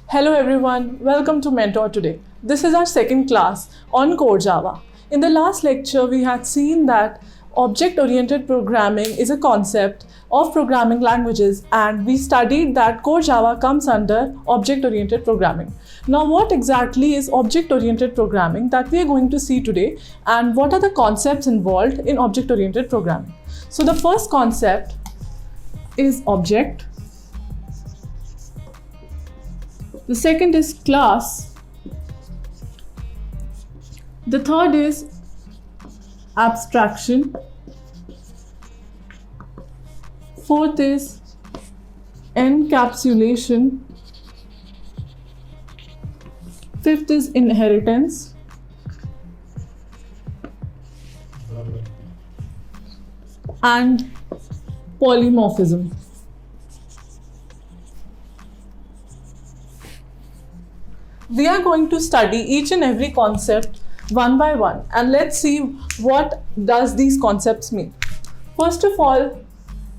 Hello everyone, welcome to Mentor Today. This is our second class on Core Java. In the last lecture, we had seen that object-oriented programming is a concept of programming languages, and we studied that Core Java comes under object-oriented programming. Now, what exactly is object-oriented programming that we are going to see today, and what are the concepts involved in object-oriented programming? So the first concept is object. The second is class. The third is abstraction. Fourth is encapsulation. Fifth is inheritance. And polymorphism. We are going to study each and every concept one by one, and let's see what does these concepts mean. First of all,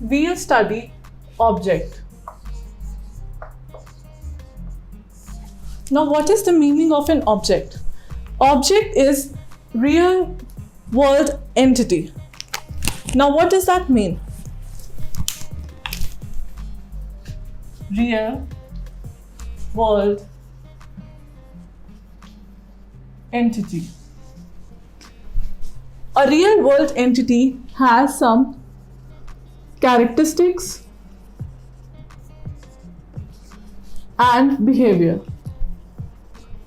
we'll study object. Now, what is the meaning of an object? Object is real world entity. Now, what does that mean? Real world entity. A real world entity has some characteristics and behavior.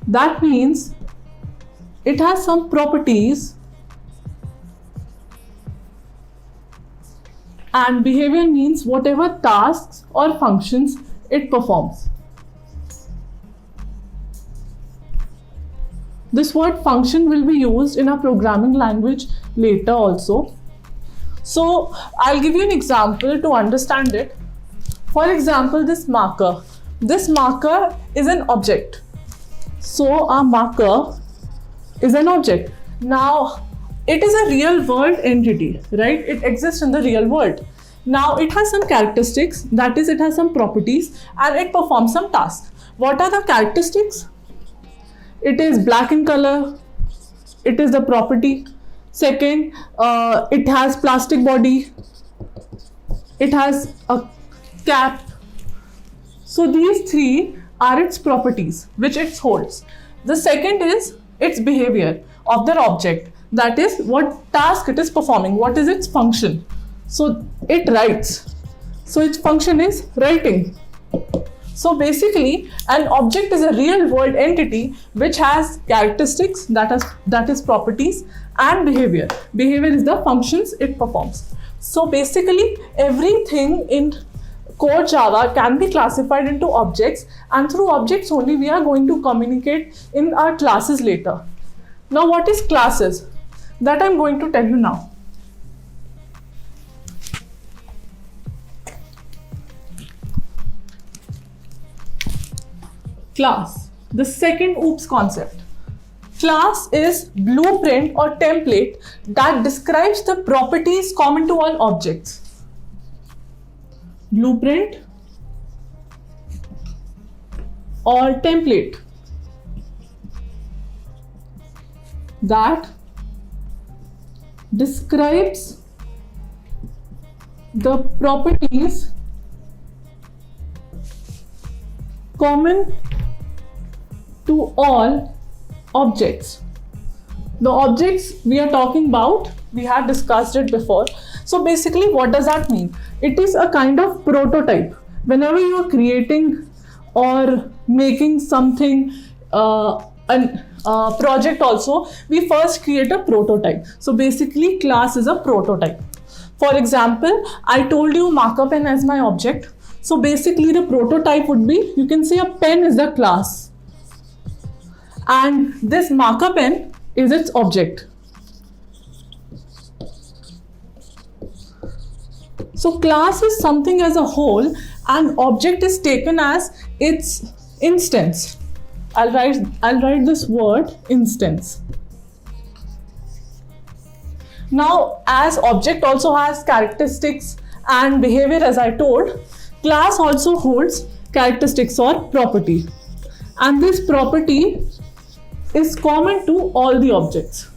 That means it has some properties and behavior means whatever tasks or functions it performs. This word function will be used in a programming language later also. So I'll give you an example to understand it. For example, this marker. This marker is an object. So our marker is an object. Now it is a real world entity, right? It exists in the real world. Now it has some characteristics, that is, it has some properties and it performs some tasks. What are the characteristics? It is black in color. It is the property. Second, it has plastic body. It has a cap. So these three are its properties which it holds. The second is its behavior of the object. That is, what task it is performing. What is its function? So it writes. So its function is writing. So basically, an object is a real world entity which has characteristics, that is properties, and behavior. Behavior is the functions it performs. So basically, everything in Core Java can be classified into objects, and through objects only we are going to communicate in our classes later. Now, what is classes? That I'm going to tell you now. Class, the second OOPS concept. Class is blueprint or template that describes the properties common to all objects. Blueprint or template that describes the properties common to all objects. The objects we are talking about, we had discussed it before. So basically, what does that mean? It is a kind of prototype. Whenever you are creating or making something, a project also, we first create a prototype. So basically, class is a prototype. For example, I told you marker pen as my object. So basically, the prototype would be, you can say a pen is the class. And this marker pen is its object. So class is something as a whole and object is taken as its instance. I'll write this word instance. Now, as object also has characteristics and behavior, as I told, class also holds characteristics or property. and this property is common to all the objects.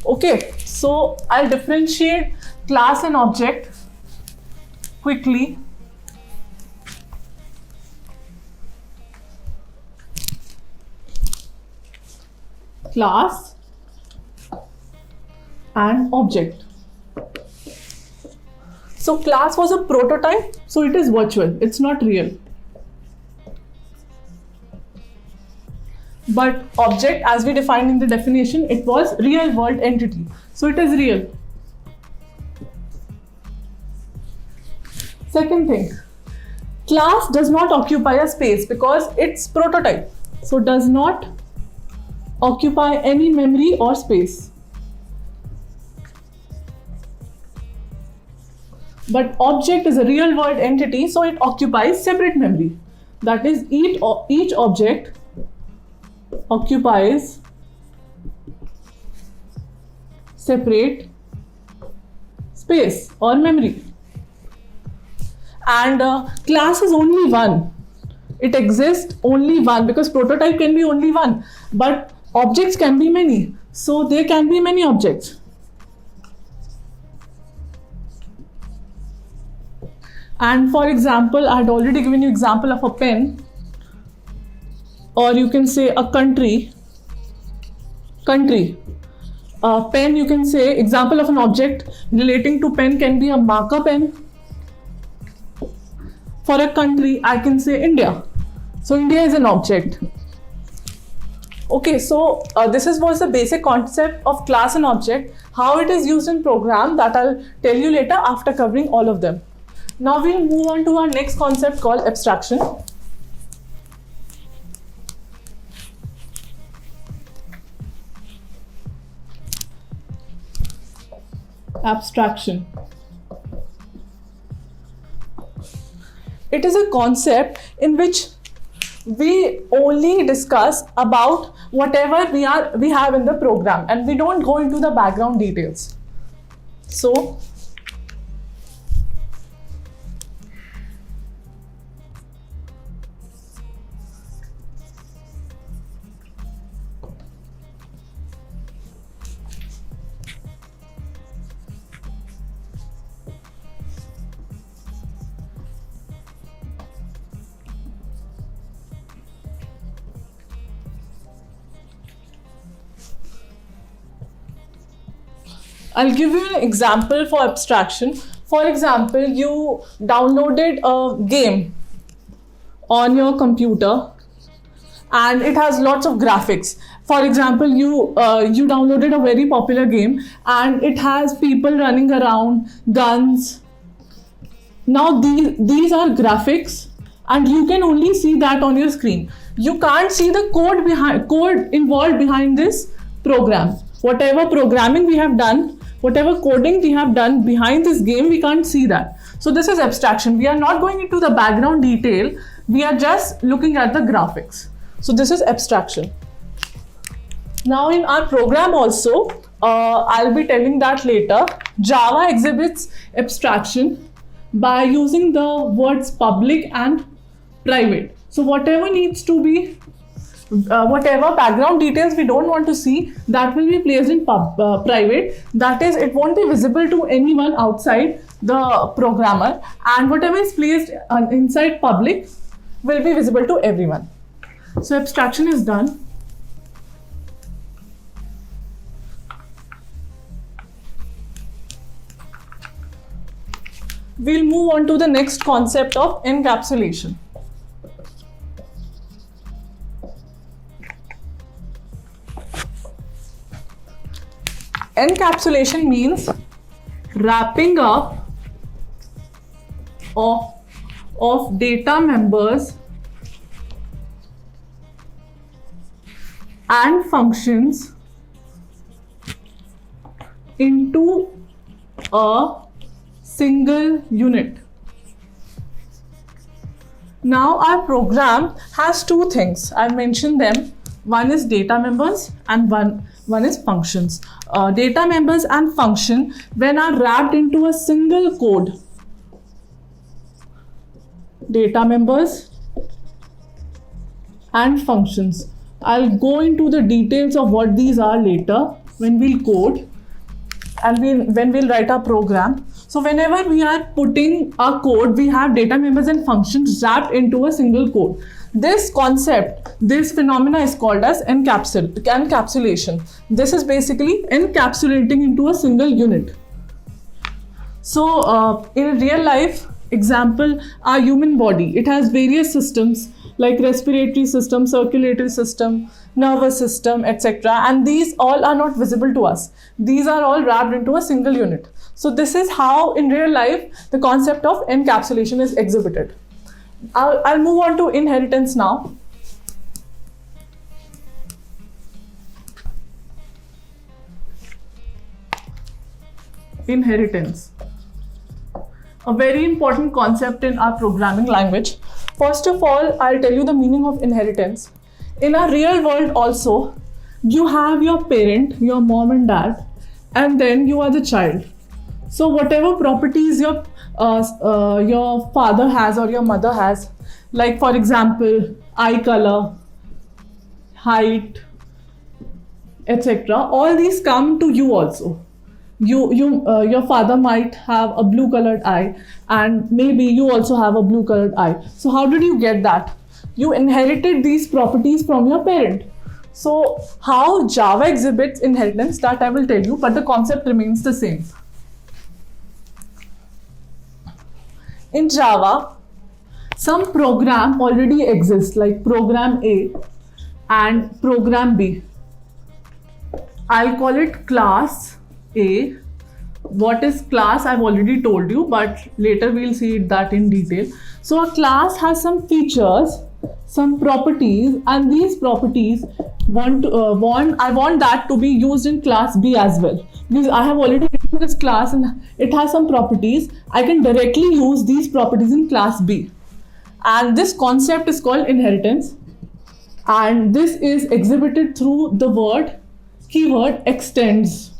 Okay, so I'll differentiate class and object quickly. Class and object. So class was a prototype, so it is virtual, it's not real. But object, as we defined in the definition, it was real world entity, so it is real. Second thing, class does not occupy a space because it's prototype, so does not occupy any memory or space. But object is a real world entity, so it occupies separate memory. That is, each object occupies separate space or memory. And class is only one. It exists only one because prototype can be only one, but objects can be many. So there can be many objects. And for example, I had already given you example of a pen, or you can say a country. Pen, you can say example of an object relating to pen can be a marker pen. For a country, I can say India. So India is an object. Okay, so this was the basic concept of class and object. How it is used in program, that I'll tell you later after covering all of them. Now we'll move on to our next concept called abstraction. Abstraction. It is a concept in which we only discuss about whatever we have in the program, and we don't go into the background details. So I'll give you an example for abstraction. For example, you downloaded a game on your computer and it has lots of graphics. For example, you downloaded a very popular game and it has people running around, guns. Now these are graphics and you can only see that on your screen. You can't see the code involved behind this program. Whatever programming we have done, whatever coding we have done behind this game, we can't see that. So this is abstraction. We are not going into the background detail. We are just looking at the graphics. So this is abstraction. Now in our program also, I'll be telling that later, Java exhibits abstraction by using the words public and private. So whatever needs to be whatever background details we don't want to see, that will be placed in private. That is, it won't be visible to anyone outside the programmer, and whatever is placed inside public will be visible to everyone. So abstraction is done. We'll move on to the next concept of encapsulation. Encapsulation means wrapping up of data members and functions into a single unit. Now our program has two things. I mentioned them. One is data members and one is functions. Data members and function, when are wrapped into a single code, data members and functions. I'll go into the details of what these are later when we'll code and when we'll write our program. So whenever we are putting our code, we have data members and functions wrapped into a single code. This concept, this phenomena is called as encapsulation. This is basically encapsulating into a single unit. So in real life example, our human body, it has various systems like respiratory system, circulatory system, nervous system, etc. And these all are not visible to us. These are all wrapped into a single unit. So this is how in real life the concept of encapsulation is exhibited. I'll move on to inheritance now. Inheritance. A very important concept in our programming language. First of all, I'll tell you the meaning of inheritance. In our real world also, you have your parent, your mom and dad, and then you are the child. So whatever properties your father has or your mother has, like for example, eye color, height, etc. All these come to you also. Your father might have a blue colored eye, and maybe you also have a blue colored eye. So how did you get that? You inherited these properties from your parent. So how Java exhibits inheritance, that I will tell you, but the concept remains the same. In Java, some program already exists, like program A and program B. I'll call it class A. What is class? I've already told you, but later we'll see that in detail. So a class has some features, some properties, and these properties I want that to be used in class B as well. Because I have already written this class and it has some properties, I can directly use these properties in class B. And this concept is called inheritance. And this is exhibited through the keyword extends.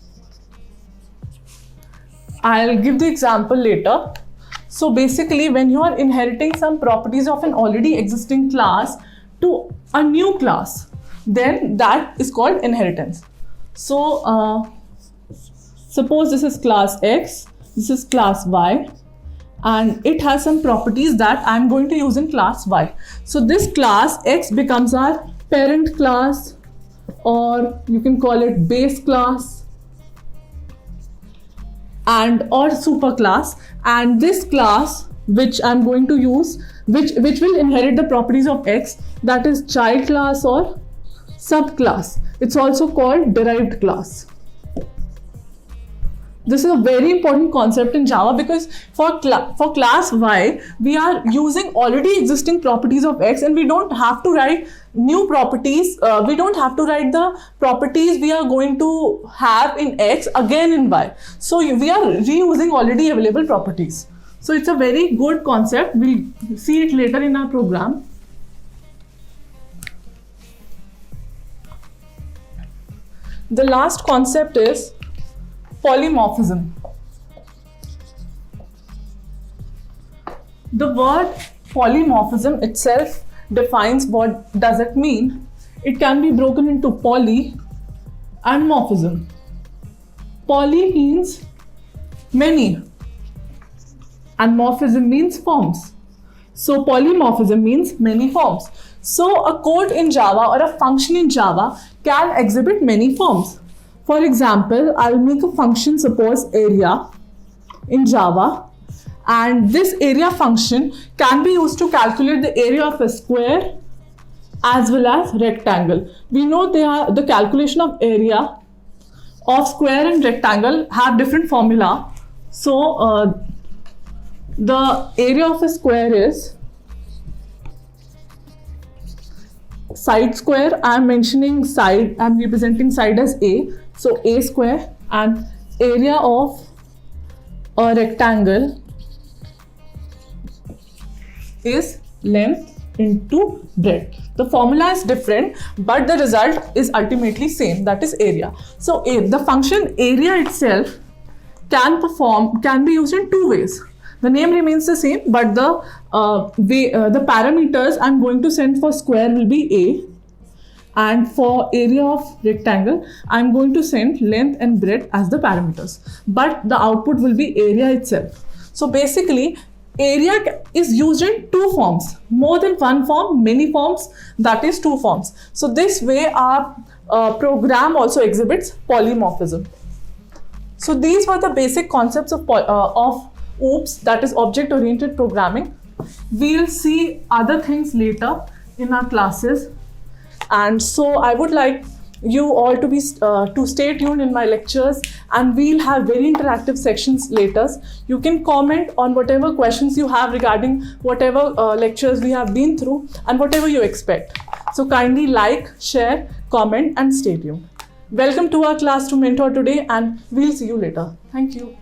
I'll give the example later. So basically, when you are inheriting some properties of an already existing class to a new class, then that is called inheritance. So suppose this is class X, this is class Y, and it has some properties that I'm going to use in class Y. So this class X becomes our parent class, or you can call it base class, or superclass, and this class which I'm going to use, which will inherit the properties of X, that is child class or subclass. It's also called derived class. This is a very important concept in Java because for class Y, we are using already existing properties of X, and we don't have to write new properties. We don't have to write the properties we are going to have in X again in Y. So we are reusing already available properties. So it's a very good concept. We'll see it later in our program. The last concept is polymorphism. The word polymorphism itself defines what does it mean. It can be broken into poly and morphism. Poly means many and morphism means forms. So polymorphism means many forms. So a code in Java or a function in Java can exhibit many forms. For example, I'll make a function, suppose area, in Java, and this area function can be used to calculate the area of a square as well as rectangle. We know the calculation of area of square and rectangle have different formula. So the area of a square is side square. I'm mentioning side, I'm representing side as A. So A square, and area of a rectangle is length into breadth. The formula is different, but the result is ultimately same, that is area. So the function area itself can be used in two ways. The name remains the same, but the parameters I'm going to send for square will be A, and for area of rectangle I'm going to send length and breadth as the parameters, but the output will be area itself. So basically area is used in two forms, more than one form, many forms, that is two forms. So this way our program also exhibits polymorphism. So these were the basic concepts of OOPS, that is object oriented programming. We'll see other things later in our classes, and so I would like you all to stay tuned in my lectures, and we'll have very interactive sections later. You can comment on whatever questions you have regarding whatever lectures we have been through and whatever you expect. So kindly like, share, comment and stay tuned. Welcome to our class to Mentor today, and we'll see you later. Thank you.